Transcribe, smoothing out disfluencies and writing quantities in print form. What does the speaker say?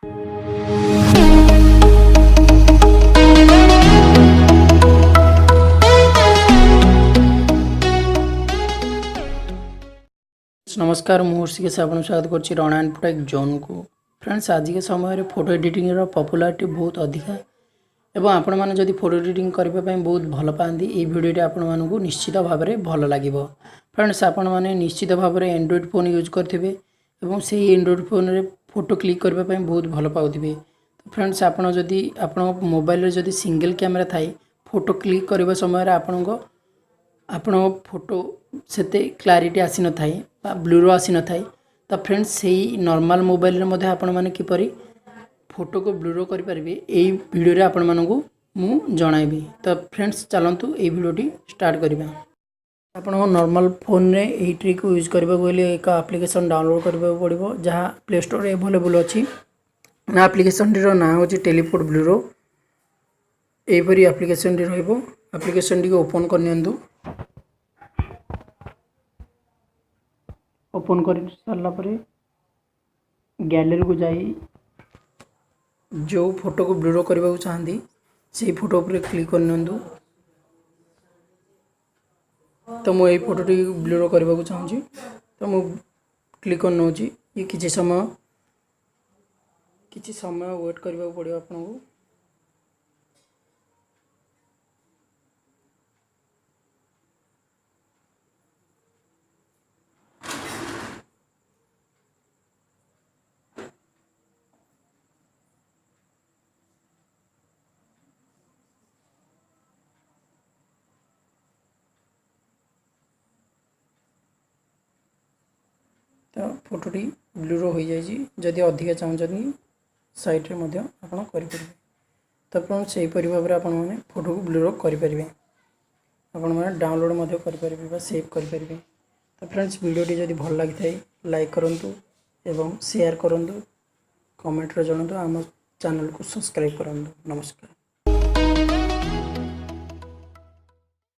नमस्कार मुर्षिक से आपन स्वागत करछि रणा एंड प्रोटेक्ट जोन को। फ्रेंड्स आज के समय रे फोटो एडिटिंग रो पॉपुलैरिटी बहुत अधिक एवं आपण माने जदि फोटो एडिटिंग करबा पय बहुत भल पांदी ए वीडियो रे आपण मानकु निश्चित भाव में भल लागिवो। फ्रेंड्स आपण माने निश्चित भाव में एंड्रॉइड फोन यूज करथिबे एवं से एंड्रॉइड फोन रे फोटो क्लिक करबा पय बहुत भल पाउथिबे। तो फ्रेंड्स आपण जदि आपण मोबाइल रे जदि सिंगल कैमरा थाई फोटो क्लिक करबा समय रे आपण फोटो सेते क्लारिटी आसी न थाई बा ब्लूरो आसी न थाई। तो फ्रेंड्स सही नॉर्मल मोबाइल रे मध्ये आपण माने किपरि फोटो को ब्लूरो करि परिबे एई वीडियो रे आपण मानकु मु जणाइबी। तो फ्रेंड्स चलंतु एई वीडियोटी स्टार्ट करिबा। आपण नॉर्मल फोन रे एई ट्रिक को यूज करबा बोले एक एप्लीकेशन डाउनलोड करबा पड़िबो जहा प्ले स्टोर रे अवेलेबल अछि। ना एप्लीकेशन रो ना होची टेलीपोर्ट ब्लूरो। एई परि एप्लीकेशन रे रहइबो। एप्लीकेशन टी को ओपन कर नियंतु। ओपन कर सारा पर गैलरी को जाई जो फोटो को ब्लूरो करने को चाहती से फोटो पर क्लिक कर। तो मुझे फोटो टी ब्लूरो करने को चाहूँगी तो मु क्लिक कर नौ ये किसी समय वेट करने पड़ो आपको। तो फोटोटी ब्लूरो हो जाए जदि अधिक चाहते साइट रे मध्य आपण करें। तो आप से भाव में आपण मैंने फोटो को ब्लूरो करेंगे आपण मैंने डाउनलोड मध्य करें सेव करें। तो फ्रेंड्स वीडियोटी जदि भल लगी थाए लाइक करूँ एवं शेयर करूँ कमेंट रे जणातु आम चैनल को सब्सक्राइब करूँ। नमस्कार।